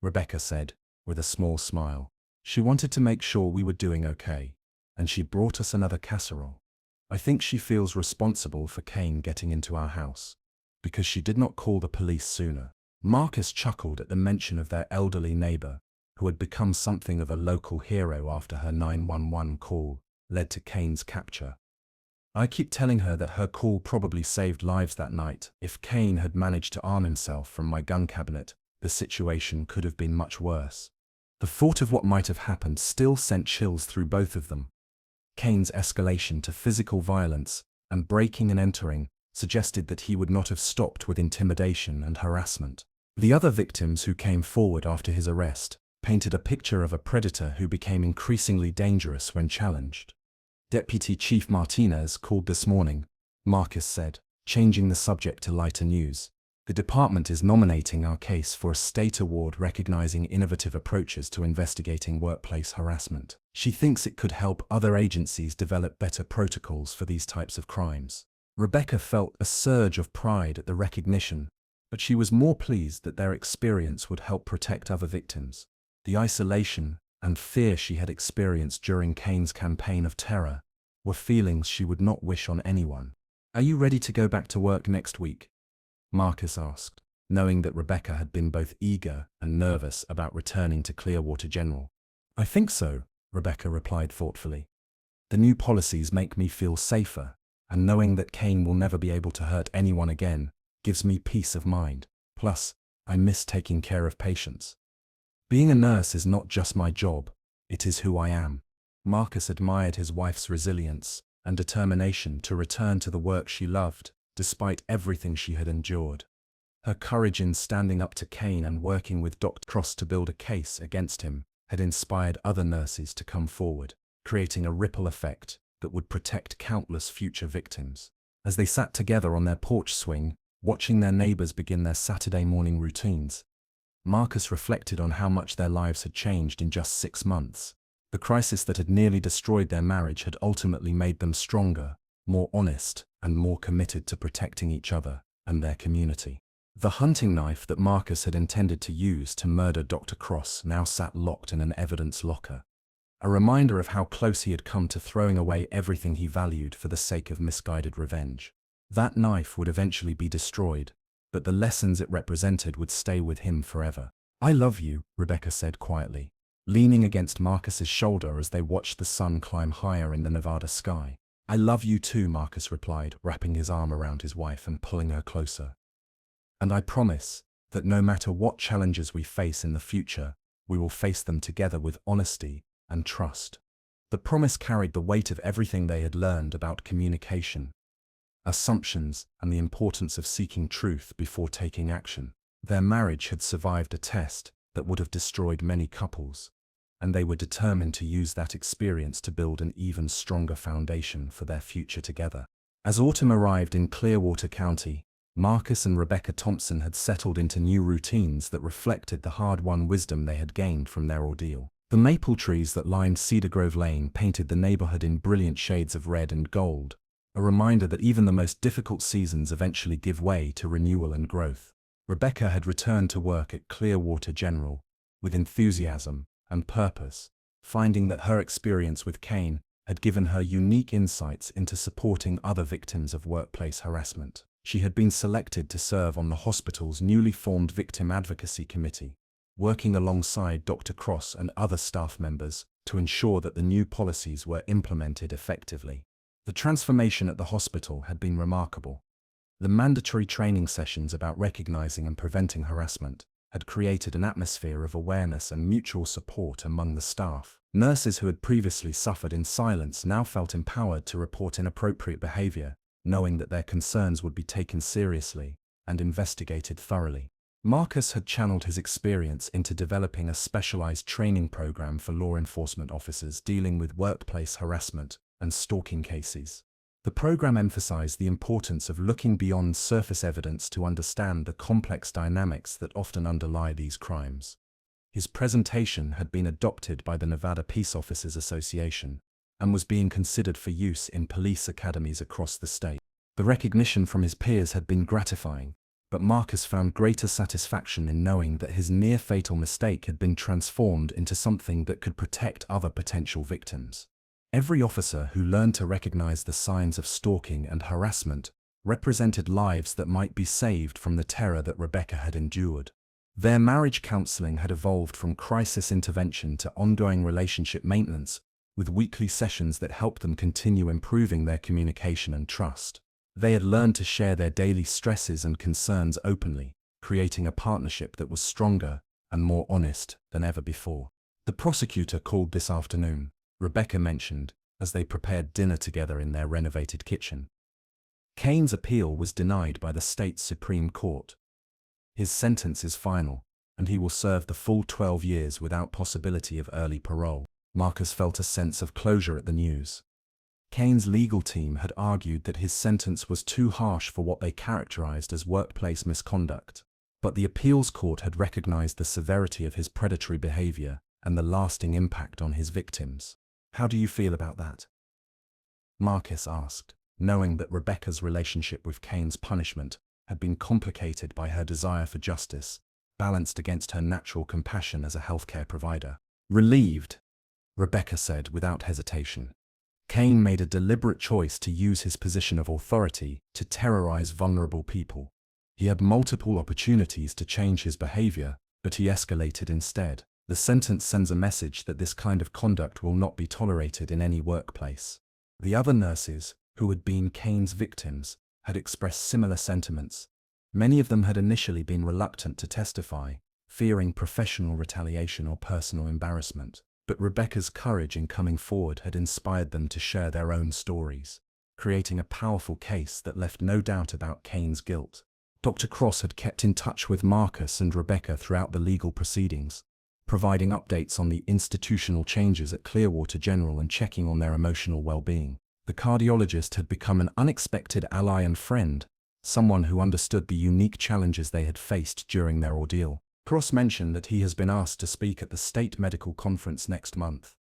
A: Rebecca said, with a small smile. "She wanted to make sure we were doing okay, and she brought us another casserole. I think she feels responsible for Kane getting into our house, because she did not call the police sooner." Marcus chuckled at the mention of their elderly neighbor, who had become something of a local hero after her 911 call led to Kane's capture. "I keep telling her that her call probably saved lives that night. If Kane had managed to arm himself from my gun cabinet, the situation could have been much worse." The thought of what might have happened still sent chills through both of them. Kane's escalation to physical violence and breaking and entering suggested that he would not have stopped with intimidation and harassment. The other victims who came forward after his arrest painted a picture of a predator who became increasingly dangerous when challenged. "Deputy Chief Martinez called this morning," Marcus said, changing the subject to lighter news. "The department is nominating our case for a state award recognizing innovative approaches to investigating workplace harassment. She thinks it could help other agencies develop better protocols for these types of crimes." Rebecca felt a surge of pride at the recognition, but she was more pleased that their experience would help protect other victims. The isolation and fear she had experienced during Kane's campaign of terror were feelings she would not wish on anyone. "Are you ready to go back to work next week?" Marcus asked, knowing that Rebecca had been both eager and nervous about returning to Clearwater General. "I think so," Rebecca replied thoughtfully. "The new policies make me feel safer, and knowing that Kane will never be able to hurt anyone again gives me peace of mind. Plus, I miss taking care of patients. Being a nurse is not just my job, it is who I am." Marcus admired his wife's resilience and determination to return to the work she loved, despite everything she had endured. Her courage in standing up to Kane and working with Dr. Cross to build a case against him had inspired other nurses to come forward, creating a ripple effect that would protect countless future victims. As they sat together on their porch swing, watching their neighbors begin their Saturday morning routines, Marcus reflected on how much their lives had changed in just 6 months. The crisis that had nearly destroyed their marriage had ultimately made them stronger, more honest, and more committed to protecting each other and their community. The hunting knife that Marcus had intended to use to murder Dr. Cross now sat locked in an evidence locker, a reminder of how close he had come to throwing away everything he valued for the sake of misguided revenge. That knife would eventually be destroyed, but the lessons it represented would stay with him forever. "I love you," Rebecca said quietly, leaning against Marcus's shoulder as they watched the sun climb higher in the Nevada sky. "I love you too," Marcus replied, wrapping his arm around his wife and pulling her closer. "And I promise that no matter what challenges we face in the future, we will face them together with honesty and trust." The promise carried the weight of everything they had learned about communication, assumptions, and the importance of seeking truth before taking action. Their marriage had survived a test that would have destroyed many couples, and they were determined to use that experience to build an even stronger foundation for their future together. As autumn arrived in Clearwater County, Marcus and Rebecca Thompson had settled into new routines that reflected the hard-won wisdom they had gained from their ordeal. The maple trees that lined Cedar Grove Lane painted the neighborhood in brilliant shades of red and gold, a reminder that even the most difficult seasons eventually give way to renewal and growth. Rebecca had returned to work at Clearwater General with enthusiasm and purpose, finding that her experience with Kane had given her unique insights into supporting other victims of workplace harassment. She had been selected to serve on the hospital's newly formed Victim Advocacy Committee, working alongside Dr. Cross and other staff members to ensure that the new policies were implemented effectively. The transformation at the hospital had been remarkable. The mandatory training sessions about recognizing and preventing harassment had created an atmosphere of awareness and mutual support among the staff. Nurses who had previously suffered in silence now felt empowered to report inappropriate behavior, knowing that their concerns would be taken seriously and investigated thoroughly. Marcus had channeled his experience into developing a specialized training program for law enforcement officers dealing with workplace harassment and stalking cases. The program emphasized the importance of looking beyond surface evidence to understand the complex dynamics that often underlie these crimes. His presentation had been adopted by the Nevada Peace Officers Association and was being considered for use in police academies across the state. The recognition from his peers had been gratifying, but Marcus found greater satisfaction in knowing that his near-fatal mistake had been transformed into something that could protect other potential victims. Every officer who learned to recognize the signs of stalking and harassment represented lives that might be saved from the terror that Rebecca had endured. Their marriage counseling had evolved from crisis intervention to ongoing relationship maintenance, with weekly sessions that helped them continue improving their communication and trust. They had learned to share their daily stresses and concerns openly, creating a partnership that was stronger and more honest than ever before. "The prosecutor called this afternoon," Rebecca mentioned, as they prepared dinner together in their renovated kitchen. Kane's appeal was denied by the state's Supreme Court. His sentence is final, and he will serve the full 12 years without possibility of early parole. Marcus felt a sense of closure at the news. Kane's legal team had argued that his sentence was too harsh for what they characterized as workplace misconduct, but the appeals court had recognized the severity of his predatory behavior and the lasting impact on his victims. "How do you feel about that?" Marcus asked, knowing that Rebecca's relationship with Kane's punishment had been complicated by her desire for justice, balanced against her natural compassion as a healthcare provider. Relieved, Rebecca said without hesitation. Cain made a deliberate choice to use his position of authority to terrorize vulnerable people. He had multiple opportunities to change his behavior, but he escalated instead. The sentence sends a message that this kind of conduct will not be tolerated in any workplace. The other nurses, who had been Cain's victims, had expressed similar sentiments. Many of them had initially been reluctant to testify, fearing professional retaliation or personal embarrassment. But Rebecca's courage in coming forward had inspired them to share their own stories, creating a powerful case that left no doubt about Cain's guilt. Dr. Cross had kept in touch with Marcus and Rebecca throughout the legal proceedings, providing updates on the institutional changes at Clearwater General and checking on their emotional well-being. The cardiologist had become an unexpected ally and friend, someone who understood the unique challenges they had faced during their ordeal. Cross mentioned that he has been asked to speak at the state medical conference next month.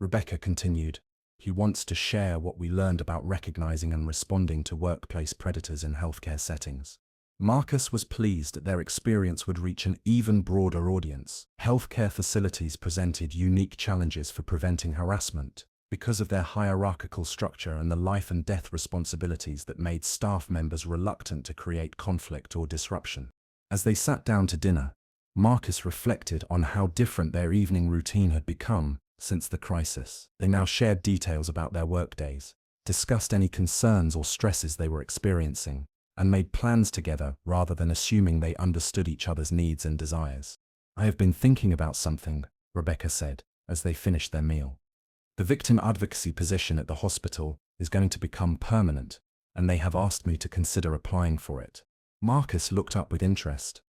A: Rebecca continued, "He wants to share what we learned about recognizing and responding to workplace predators in healthcare settings." Marcus was pleased that their experience would reach an even broader audience. Healthcare facilities presented unique challenges for preventing harassment because of their hierarchical structure and the life and death responsibilities that made staff members reluctant to create conflict or disruption. As they sat down to dinner, Marcus reflected on how different their evening routine had become since the crisis. They now shared details about their workdays, discussed any concerns or stresses they were experiencing, and made plans together rather than assuming they understood each other's needs and desires. "I have been thinking about something," Rebecca said, as they finished their meal. "The victim advocacy position at the hospital is going to become permanent, and they have asked me to consider applying for it." Marcus looked up with interest.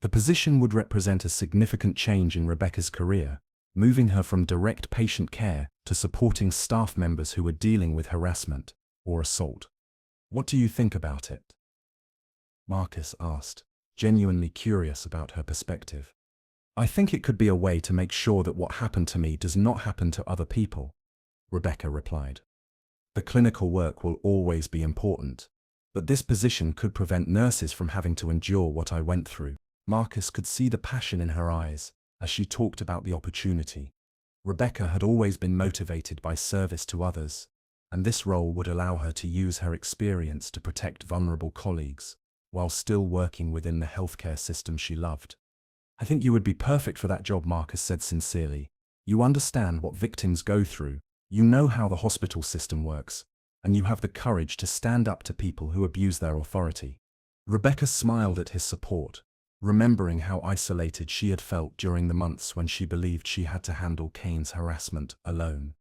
A: The position would represent a significant change in Rebecca's career, moving her from direct patient care to supporting staff members who were dealing with harassment or assault. "What do you think about it?" Marcus asked, genuinely curious about her perspective. "I think it could be a way to make sure that what happened to me does not happen to other people," Rebecca replied. "The clinical work will always be important, but this position could prevent nurses from having to endure what I went through." Marcus could see the passion in her eyes as she talked about the opportunity. Rebecca had always been motivated by service to others, and this role would allow her to use her experience to protect vulnerable colleagues, while still working within the healthcare system she loved. "I think you would be perfect for that job," Marcus said sincerely. "You understand what victims go through, you know how the hospital system works, and you have the courage to stand up to people who abuse their authority." Rebecca smiled at his support, remembering how isolated she had felt during the months when she believed she had to handle Cain's harassment alone.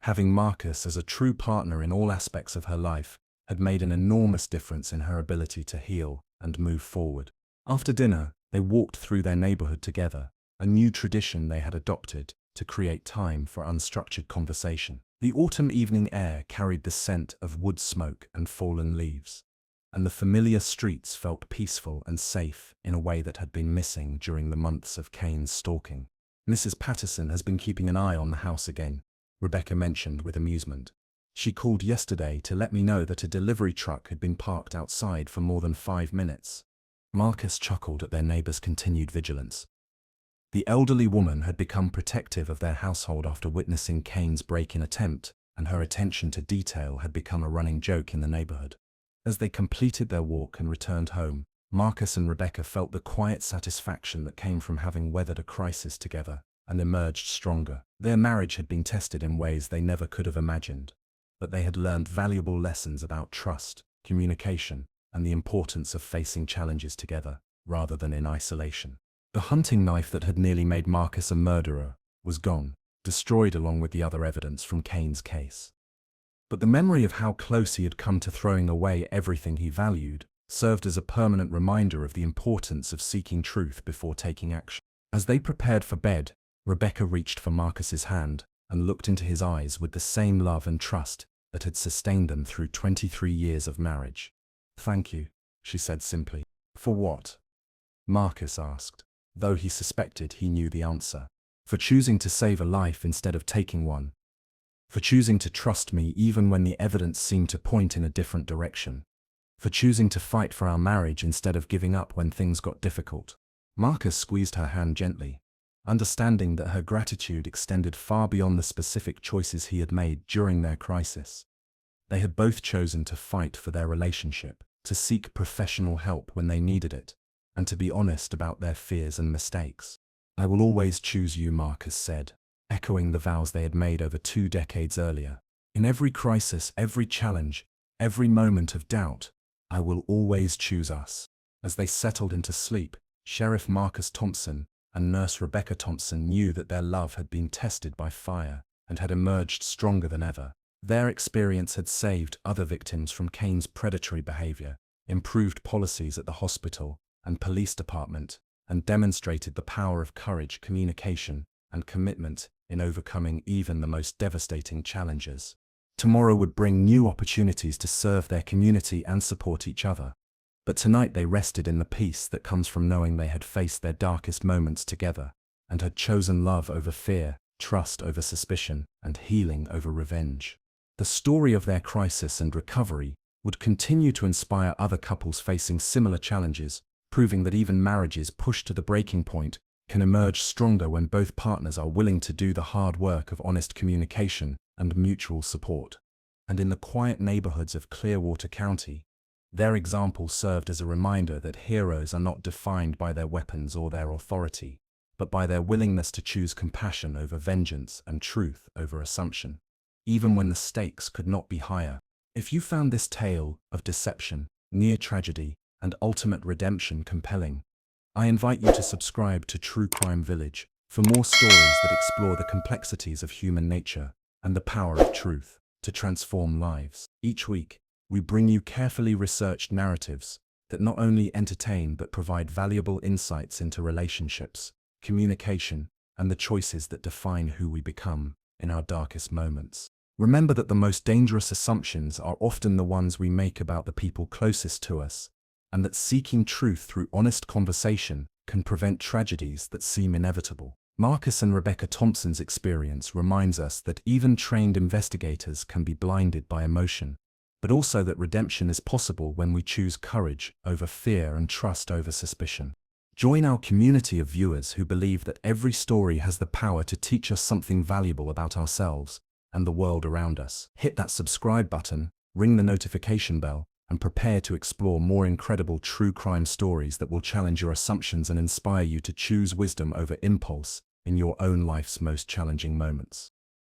A: Having Marcus as a true partner in all aspects of her life had made an enormous difference in her ability to heal and move forward. After dinner, they walked through their neighborhood together, a new tradition they had adopted to create time for unstructured conversation. The autumn evening air carried the scent of wood smoke and fallen leaves, and the familiar streets felt peaceful and safe in a way that had been missing during the months of Cain's stalking. "Mrs. Patterson has been keeping an eye on the house again," Rebecca mentioned with amusement. "She called yesterday to let me know that a delivery truck had been parked outside for more than 5 minutes. Marcus chuckled at their neighbor's continued vigilance. The elderly woman had become protective of their household after witnessing Cain's break-in attempt, and her attention to detail had become a running joke in the neighborhood. As they completed their walk and returned home, Marcus and Rebecca felt the quiet satisfaction that came from having weathered a crisis together and emerged stronger. Their marriage had been tested in ways they never could have imagined, but they had learned valuable lessons about trust, communication, and the importance of facing challenges together, rather than in isolation. The hunting knife that had nearly made Marcus a murderer was gone, destroyed along with the other evidence from Cain's case. But the memory of how close he had come to throwing away everything he valued served as a permanent reminder of the importance of seeking truth before taking action. As they prepared for bed, Rebecca reached for Marcus's hand and looked into his eyes with the same love and trust that had sustained them through 23 years of marriage. "Thank you," she said simply. "For what?" Marcus asked, though he suspected he knew the answer. "For choosing to save a life instead of taking one. For choosing to trust me even when the evidence seemed to point in a different direction. for choosing to fight for our marriage instead of giving up when things got difficult. Marcus squeezed her hand gently, understanding that her gratitude extended far beyond the specific choices he had made during their crisis. They had both chosen to fight for their relationship, to seek professional help when they needed it, and to be honest about their fears and mistakes. "I will always choose you," Marcus said, echoing the vows they had made over 2 decades earlier. "In every crisis, every challenge, every moment of doubt, I will always choose us." As they settled into sleep, Sheriff Marcus Thompson and Nurse Rebecca Thompson knew that their love had been tested by fire and had emerged stronger than ever. Their experience had saved other victims from Cain's predatory behavior, improved policies at the hospital and police department, and demonstrated the power of courage, communication, and commitment in overcoming even the most devastating challenges. Tomorrow would bring new opportunities to serve their community and support each other. But tonight they rested in the peace that comes from knowing they had faced their darkest moments together and had chosen love over fear, trust over suspicion, and healing over revenge. The story of their crisis and recovery would continue to inspire other couples facing similar challenges, proving that even marriages pushed to the breaking point can emerge stronger when both partners are willing to do the hard work of honest communication and mutual support. And in the quiet neighborhoods of Clearwater County, their example served as a reminder that heroes are not defined by their weapons or their authority, but by their willingness to choose compassion over vengeance and truth over assumption, even when the stakes could not be higher. If you found this tale of deception, near tragedy, and ultimate redemption compelling, I invite you to subscribe to True Crime Village for more stories that explore the complexities of human nature and the power of truth to transform lives. Each week, we bring you carefully researched narratives that not only entertain but provide valuable insights into relationships, communication, and the choices that define who we become in our darkest moments. Remember that the most dangerous assumptions are often the ones we make about the people closest to us, and that seeking truth through honest conversation can prevent tragedies that seem inevitable. Marcus and Rebecca Thompson's experience reminds us that even trained investigators can be blinded by emotion, but also that redemption is possible when we choose courage over fear and trust over suspicion. Join our community of viewers who believe that every story has the power to teach us something valuable about ourselves and the world around us. Hit that subscribe button, ring the notification bell, and prepare to explore more incredible true crime stories that will challenge your assumptions and inspire you to choose wisdom over impulse in your own life's most challenging moments.